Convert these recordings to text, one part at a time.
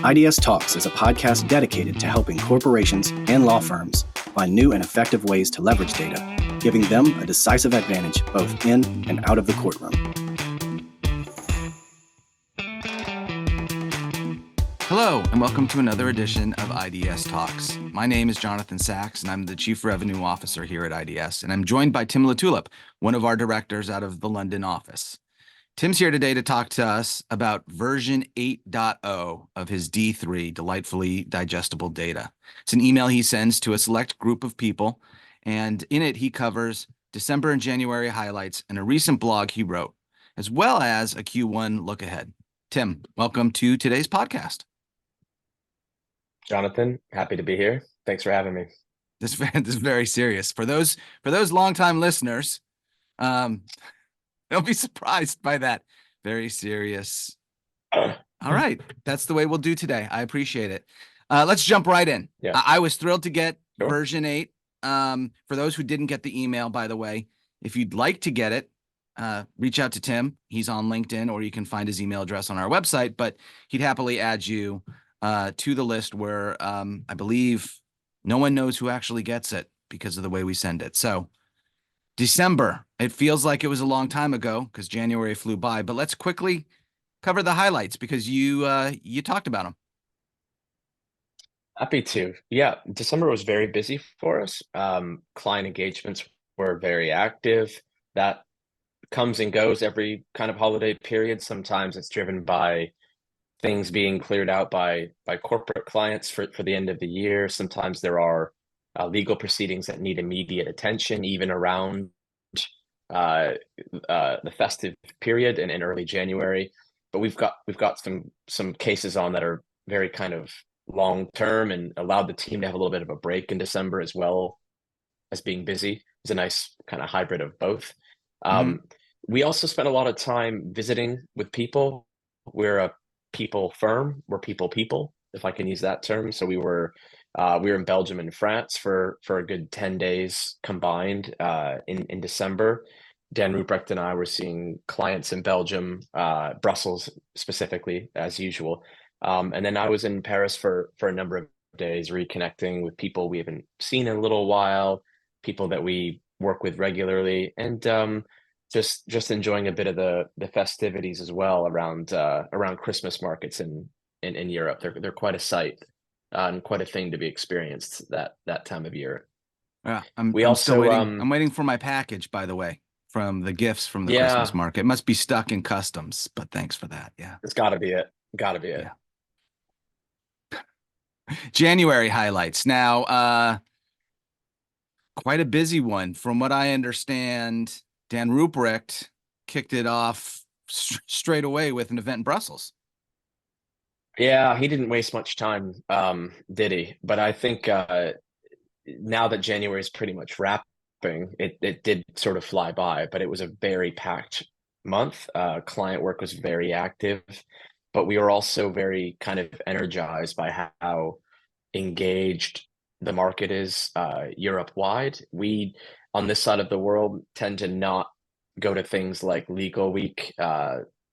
iDS Talks is a podcast dedicated to helping corporations and law firms find new and effective ways to leverage data, giving them a decisive advantage both in and out of the courtroom. Hello, and welcome to another edition of iDS Talks. My name is Jonathan Sachs, and I'm the Chief Revenue Officer here at iDS, and I'm joined by Tim LaTulippe, one of our directors out of the London office. Tim's here today to talk to us about version 8.0 of his D3, Delightfully Digestible Data. It's an email he sends to a select group of people, and in it he covers December and January highlights and a recent blog he wrote, as well as a Q1 look ahead. Tim, welcome to today's podcast. Jonathan, happy to be here. Thanks for having me. This is very serious. For those longtime listeners, they'll be surprised by that. Very serious. All right. That's the way we'll do today. I appreciate it. Let's jump right in. Yeah. I was thrilled to get version 8. For those who didn't get the email, by the way, if you'd like to get it, reach out to Tim. He's on LinkedIn, or you can find his email address on our website, but he'd happily add you to the list where I believe no one knows who actually gets it because of the way we send it. So December, it feels like it was a long time ago because January flew by, but let's quickly cover the highlights because you talked about them. Happy to. Yeah, December was very busy for us. Client engagements were very active. That comes and goes every kind of holiday period. Sometimes it's driven by things being cleared out by corporate clients for the end of the year. Sometimes there are legal proceedings that need immediate attention, even around the festive period and in early January. But we've got some cases on that are very kind of long term and allowed the team to have a little bit of a break in December as well as being busy. It's a nice kind of hybrid of both. We also spent a lot of time visiting with people. We're a people firm. We're people, if I can use that term. So we were in Belgium and France for a good 10 days combined in December. Dan Ruprecht and I were seeing clients in Belgium, Brussels specifically, as usual. And then I was in Paris for a number of days, reconnecting with people we haven't seen in a little while, people that we work with regularly, and just enjoying a bit of the festivities as well around Christmas markets in Europe. They're quite a sight and quite a thing to be experienced that time of year. Yeah, I'm still waiting. I'm waiting for my package, by the way, from the gifts from the Christmas market. It must be stuck in customs, but thanks for that. Yeah, it's got to be it. Yeah. January highlights. Now, quite a busy one. From what I understand, Dan Ruprecht kicked it off straight away with an event in Brussels. Yeah, he didn't waste much time, did he? But I think now that January is pretty much wrapping, it did sort of fly by, but it was a very packed month. Client work was very active, but we were also very kind of energized by how engaged the market is Europe-wide. We, on this side of the world, tend to not go to things like Legal Week,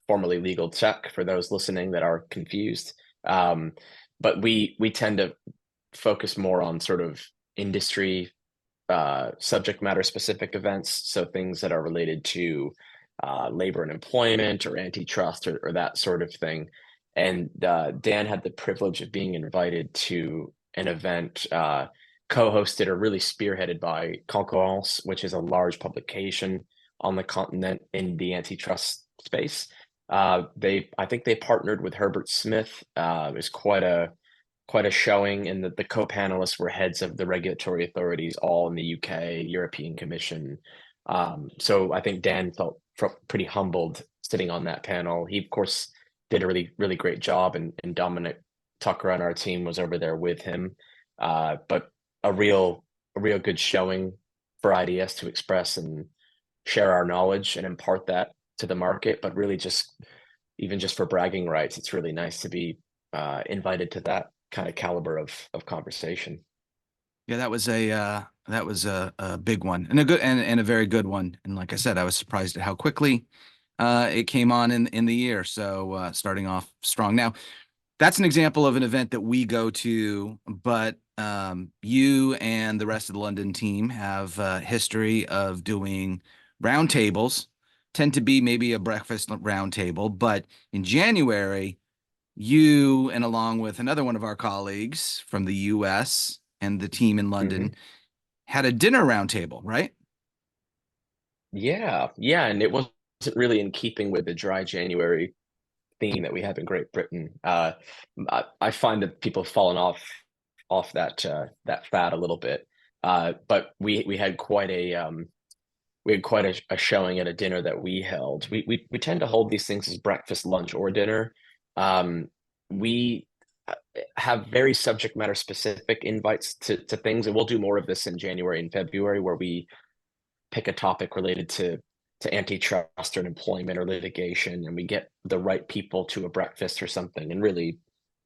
formerly Legal Check, for those listening that are confused. But we tend to focus more on sort of industry subject matter specific events. So things that are related to labor and employment or antitrust or that sort of thing. And Dan had the privilege of being invited to an event co-hosted or really spearheaded by Concurrence, which is a large publication on the continent in the antitrust space. I think they partnered with Herbert Smith. It was quite a showing, and the co-panelists were heads of the regulatory authorities, all in the UK, European Commission. So I think Dan felt pretty humbled sitting on that panel. He, of course, did a really, really great job, and Dominic Tucker on our team was over there with him. But a real good showing for iDS to express and share our knowledge and impart that to the market, but really even just for bragging rights, it's really nice to be invited to that kind of caliber of conversation. Yeah, that was a big one and a good and a very good one. And like I said, I was surprised at how quickly it came on in the year. So starting off strong. Now, That's an example of an event that we go to, but you and the rest of the London team have a history of doing roundtables, tend to be maybe a breakfast roundtable, but in January, you and along with another one of our colleagues from the US and the team in London had a dinner roundtable, right? Yeah, yeah, and it wasn't really in keeping with the dry January theme that we have in Great Britain. I find that people have fallen off that fad a little bit. But we had quite a showing at a dinner that we held. We tend to hold these things as breakfast, lunch, or dinner. We have very subject matter specific invites to things, and we'll do more of this in January and February, where we pick a topic related to antitrust or employment or litigation, and we get the right people to a breakfast or something and really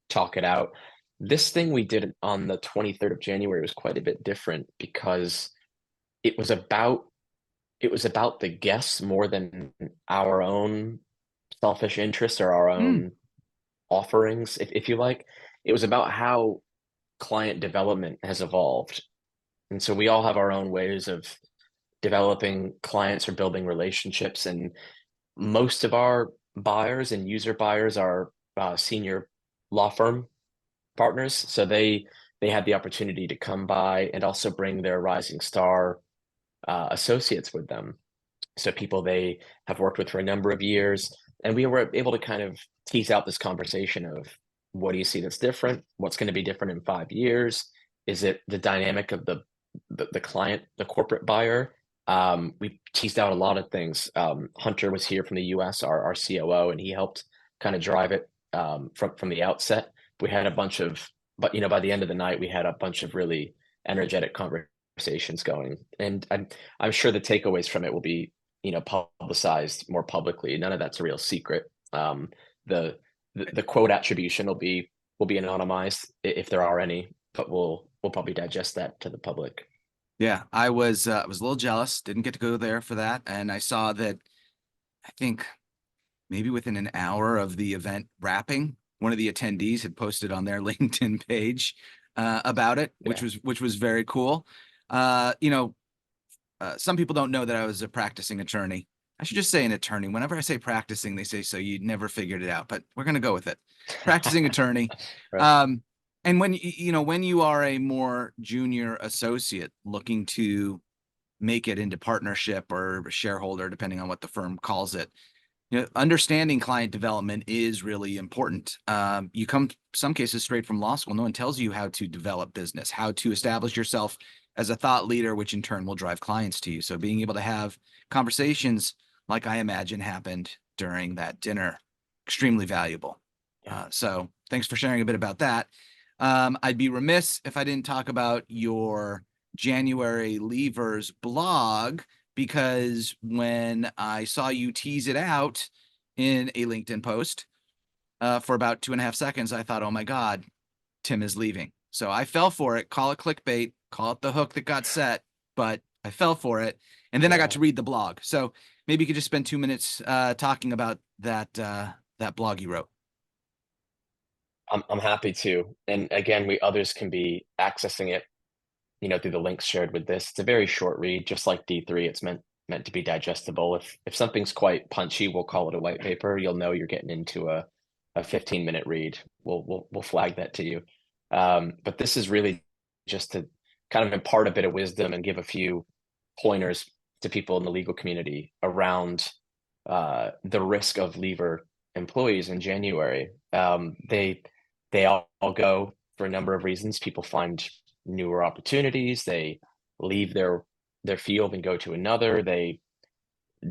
talk it out. This thing we did on the 23rd of January was quite a bit different because it was about it was about the guests more than our own selfish interests or our Hmm. own offerings, if you like. It was about how client development has evolved. And so we all have our own ways of developing clients or building relationships. And most of our buyers and user buyers are senior law firm partners. So they had the opportunity to come by and also bring their rising star associates with them. So people they have worked with for a number of years. And we were able to kind of tease out this conversation of what do you see that's different? What's going to be different in 5 years? Is it the dynamic of the client, the corporate buyer? We teased out a lot of things. Hunter was here from the US, our COO, and he helped kind of drive it from the outset. We had a bunch of, but by the end of the night, we had a bunch of really energetic conversations going. And I'm sure the takeaways from it will be publicized more publicly. None of that's a real secret. The quote attribution will be anonymized if there are any, but we'll probably digest that to the public. Yeah, I was a little jealous, didn't get to go there for that, and I saw that I think maybe within an hour of the event wrapping, one of the attendees had posted on their LinkedIn page about it, Yeah. which was very cool. Some people don't know that I was a practicing attorney. I should just say an attorney. Whenever I say practicing, they say so you never figured it out, but we're going to go with it. Practicing attorney. Right. Um, and when you are a more junior associate looking to make it into partnership or shareholder, depending on what the firm calls it, understanding client development is really important. You come some cases straight from law school. No one tells you how to develop business, how to establish yourself as a thought leader, which in turn will drive clients to you. So being able to have conversations like I imagine happened during that dinner, extremely valuable. Yeah. So thanks for sharing a bit about that. I'd be remiss if I didn't talk about your January Leavers blog, because when I saw you tease it out in a LinkedIn post for about 2.5 seconds, I thought, oh my God, Tim is leaving. So I fell for it. Call it clickbait, call it the hook that got set, but I fell for it. And then I got Yeah. to read the blog. So maybe you could just spend 2 minutes talking about that blog you wrote. I'm happy to. And again, we others can be accessing it, through the links shared with this. It's a very short read, just like D3. It's meant to be digestible. If something's quite punchy, we'll call it a white paper. You'll know you're getting into a 15-minute read. We'll flag that to you. But this is really just to kind of impart a bit of wisdom and give a few pointers to people in the legal community around the risk of leaver employees in January. They all go for a number of reasons. People find newer opportunities. They leave their field and go to another. They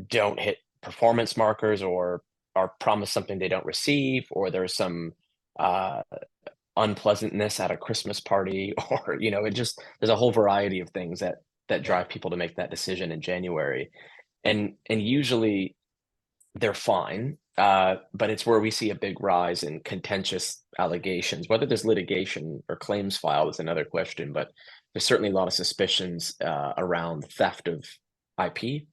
don't hit performance markers or are promised something they don't receive, or there's some uh, unpleasantness at a Christmas party, or it just there's a whole variety of things that drive people to make that decision in January, and usually they're fine. But it's where we see a big rise in contentious allegations. Whether there's litigation or claims filed is another question, but there's certainly a lot of suspicions around theft of IP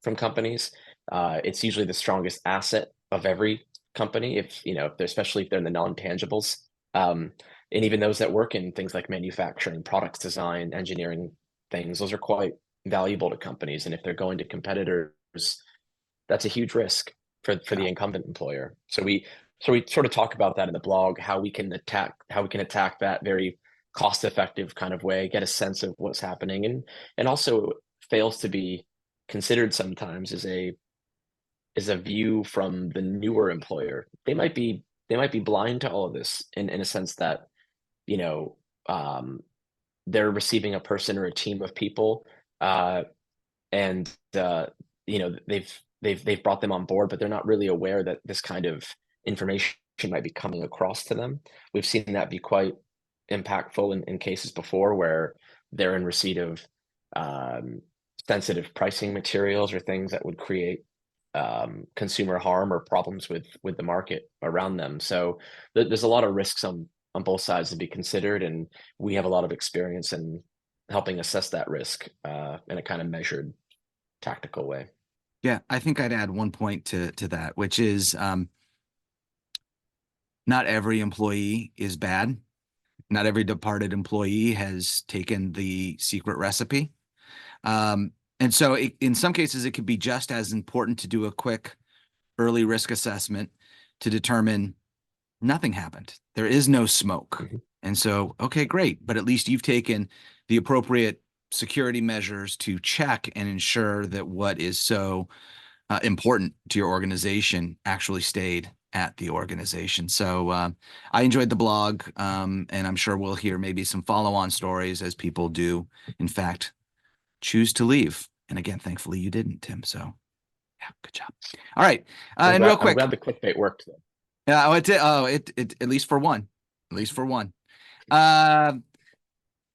from companies. It's usually the strongest asset of every company, if they're, especially if they're in the non-tangibles. And even those that work in things like manufacturing, products design, engineering things, those are quite valuable to companies. And if they're going to competitors, that's a huge risk for the incumbent employer. So we sort of talk about that in the blog, how we can attack that very cost-effective kind of way, get a sense of what's happening, and also fails to be considered sometimes as a view from the newer employer. They might be blind to all of this in a sense that you know, they're receiving a person or a team of people, and they've brought them on board, but they're not really aware that this kind of information might be coming across to them. We've seen that be quite impactful in cases before, where they're in receipt of sensitive pricing materials or things that would create consumer harm or problems with the market around them. So there's a lot of risks on both sides to be considered, and we have a lot of experience in helping assess that risk in a kind of measured, tactical way. Yeah, I think I'd add one point to that, which is not every employee is bad. Not every departed employee has taken the secret recipe. And so in some cases, it could be just as important to do a quick early risk assessment to determine nothing happened. There is no smoke. Mm-hmm. And so, okay, great. But at least you've taken the appropriate security measures to check and ensure that what is so important to your organization actually stayed at the organization. So I enjoyed the blog, and I'm sure we'll hear maybe some follow-on stories as people do, in fact, choose to leave. And again, thankfully you didn't, Tim. So yeah, good job. All right. And real quick. I'm glad the clickbait worked though. Yeah, it at least for one. At least for one.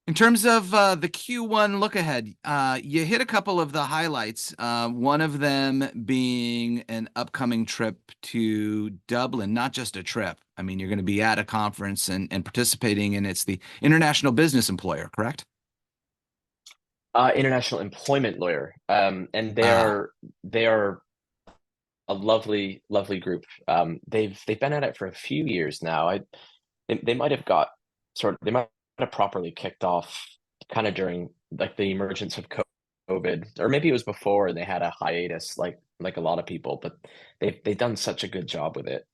In terms of the Q1 look ahead, you hit a couple of the highlights. One of them being an upcoming trip to Dublin, not just a trip. I mean, you're going to be at a conference and participating in it's the International Business Employer, correct? International Employment Lawyer, and they are a lovely group. They've been at it for a few years now. They might have properly kicked off kind of during like the emergence of COVID, or maybe it was before and they had a hiatus like a lot of people, but they've done such a good job with it.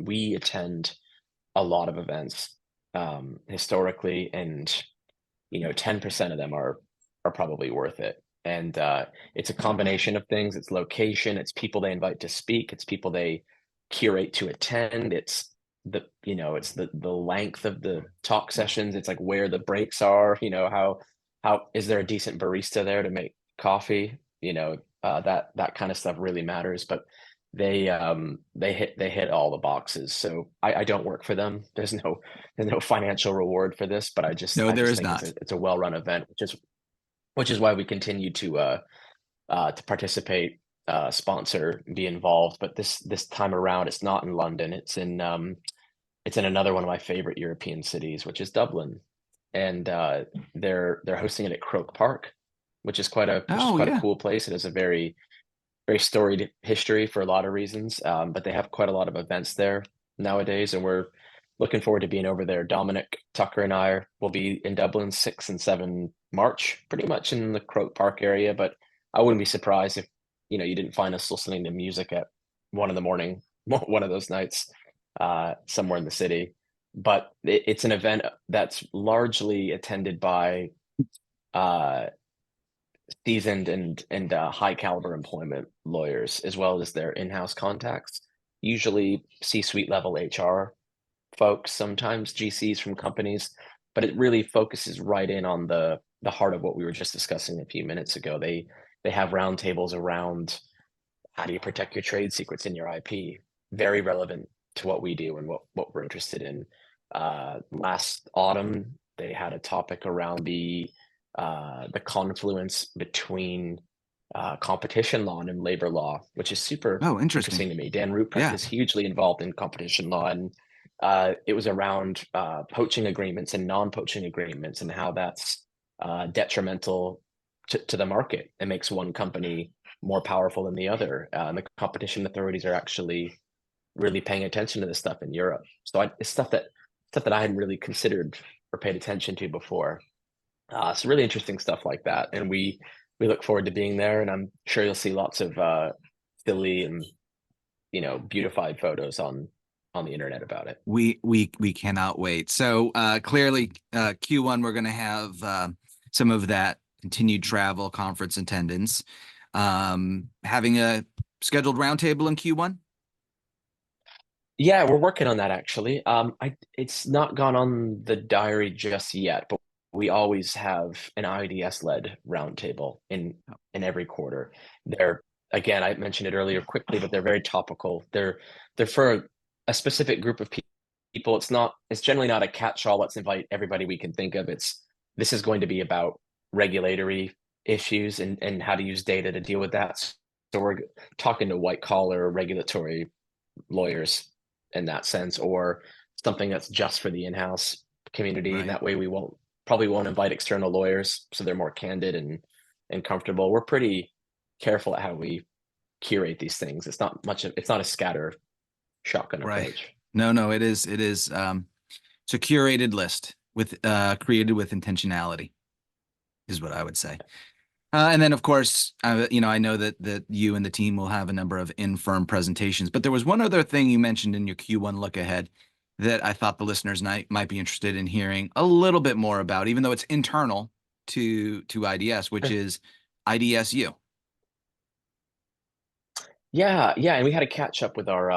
We attend a lot of events historically, and 10% of them are probably worth it. And it's a combination of things. It's location, it's people they invite to speak, it's people they curate to attend, it's the length of the talk sessions, it's like where the breaks are, how is there a decent barista there to make coffee, that kind of stuff really matters. But they hit all the boxes. So I don't work for them. There's no financial reward for this, but I just think not. It's a well-run event, which is why we continue to participate, sponsor, be involved. But this time around, it's not in London. It's in another one of my favorite European cities, which is Dublin, and they're hosting it at Croke Park, which is quite a cool place. It has a very very storied history for a lot of reasons, but they have quite a lot of events there nowadays, and we're looking forward to being over there. Dominic, Tucker, and I will be in Dublin 6 and 7 March, pretty much in the Croke Park area. But I wouldn't be surprised if you didn't find us listening to music at 1 a.m, one of those nights, somewhere in the city. But it's an event that's largely attended by seasoned and high caliber employment lawyers, as well as their in-house contacts, usually C-suite level HR folks, sometimes GCs from companies. But it really focuses right in on the heart of what we were just discussing a few minutes ago. They have roundtables around how do you protect your trade secrets in your IP, very relevant to what we do and what we're interested in. Last autumn, they had a topic around the confluence between competition law and labor law, which is super interesting to me. Dan Ruprecht is hugely involved in competition law, and it was around poaching agreements and non-poaching agreements, and how that's detrimental to the market. It makes one company more powerful than the other. And the competition authorities are actually really paying attention to this stuff in Europe. So it's stuff that I hadn't really considered or paid attention to before. So really interesting stuff like that, and we look forward to being there. And I'm sure you'll see lots of silly and beautified photos on the internet about it. We cannot wait. So clearly Q1 we're going to have some of that continued travel, conference attendance, having a scheduled roundtable in Q1. Yeah, we're working on that actually. It's not gone on the diary just yet, but we always have an IDS led roundtable in every quarter. They're Again, I mentioned it earlier quickly, but they're very topical. They're for a specific group of people. It's generally not a catch-all, let's invite everybody we can think of. This is going to be about regulatory issues and how to use data to deal with that. So we're talking to white collar regulatory lawyers in that sense, or something that's just for the in-house community. Right. That way we probably won't invite external lawyers, so they're more candid and comfortable. We're pretty careful at how we curate these things. It's not a scatter shotgun Right. approach. No, it is it's a curated list with created with intentionality is what I would say. And then, of course, I know that you and the team will have a number of in-firm presentations. But there was one other thing you mentioned in your Q1 look ahead that I thought the listeners might be interested in hearing a little bit more about, even though it's internal to IDS, which is IDSU. Yeah, and we had a catch up with our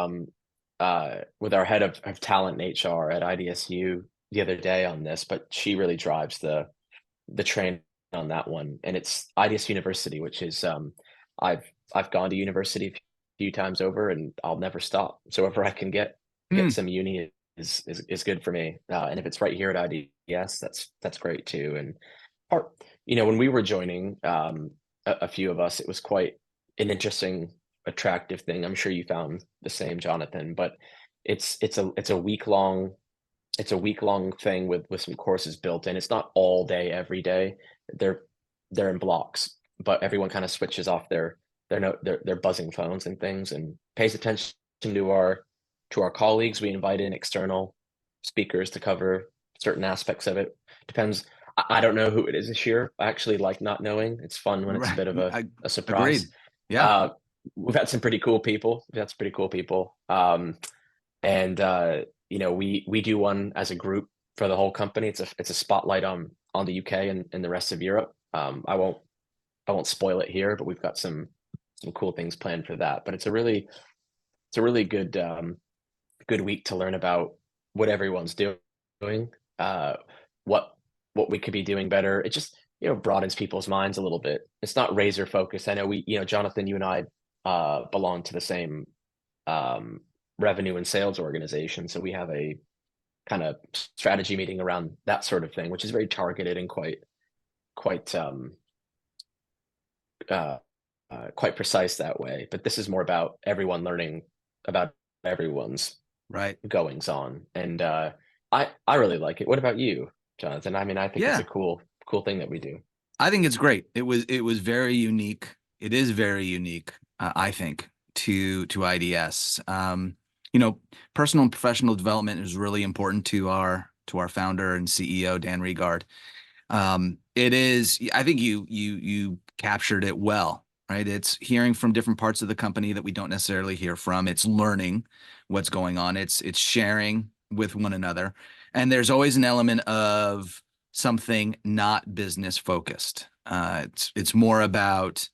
head of talent and HR at IDSU the other day on this, but she really drives the train on that one. And it's IDS University, which is I've gone to university a few times over, and I'll never stop. So wherever I can get some uni is good for me. And if it's right here at IDS, that's great too. And when we were joining, a few of us, it was quite an interesting, attractive thing. I'm sure you found the same, Jonathan. But it's a week-long thing with some courses built in. It's not all day every day. They're in blocks, but everyone kind of switches off their buzzing phones and things and pays attention to our colleagues. We invite in external speakers to cover certain aspects of it. Depends. I don't know who it is this year. I actually like not knowing. It's fun when it's a bit of a surprise. Agreed. Yeah. We've had some pretty cool people. And we do one as a group for the whole company. It's a spotlight on the UK and the rest of Europe. I won't spoil it here, but we've got some cool things planned for that. But it's a really good week to learn about what everyone's doing, what we could be doing better. It just broadens people's minds a little bit. It's not razor focused. I know Jonathan, you and I belong to the same revenue and sales organization, so we have a kind of strategy meeting around that sort of thing, which is very targeted and quite precise that way. But this is more about everyone learning about everyone's goings on, and I really like it. What about you, Jonathan? I mean, I think it's a cool thing that we do. I think it's great. It was very unique. It is very unique, I think, to IDS. Personal and professional development is really important to our founder and CEO, Dan Regard. It is. I think you captured it well, right? It's hearing from different parts of the company that we don't necessarily hear from. It's learning what's going on. It's sharing with one another, and there's always an element of something not business focused. It's more about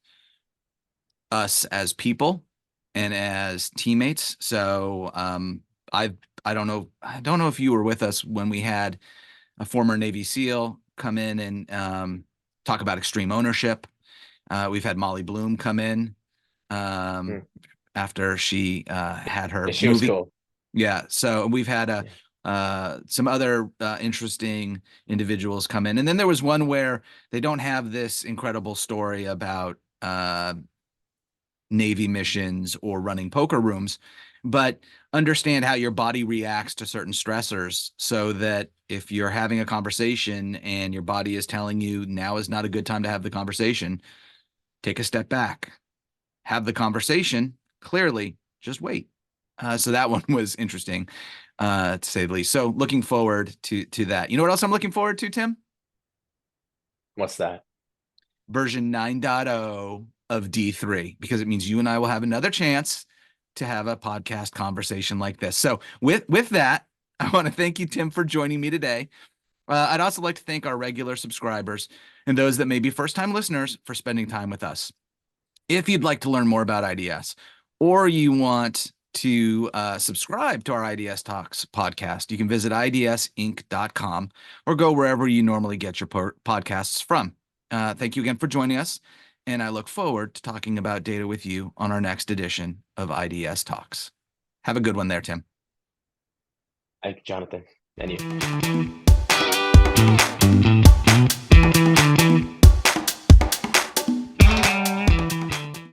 us as people and as teammates. So I don't know if you were with us when we had a former Navy SEAL come in and talk about extreme ownership. We've had Molly Bloom come in after she had her she movie. Was cool. Yeah. So we've had some other interesting individuals come in. And then there was one where they don't have this incredible story about Navy missions or running poker rooms, but understand how your body reacts to certain stressors, so that if you're having a conversation and your body is telling you now is not a good time to have the conversation, take a step back, have the conversation clearly, just wait. So that one was interesting, to say the least. So looking forward to that. You know what else I'm looking forward to, Tim? What's that? Version 9.0 of D3, because it means you and I will have another chance to have a podcast conversation like this. So with that, I want to thank you, Tim, for joining me today. I'd also like to thank our regular subscribers and those that may be first-time listeners for spending time with us. If you'd like to learn more about IDS, or you want to subscribe to our IDS Talks podcast, you can visit idsinc.com or go wherever you normally get your podcasts from. Thank you again for joining us, and I look forward to talking about data with you on our next edition of IDS Talks. Have a good one there, Tim. Thank you, Jonathan. And you.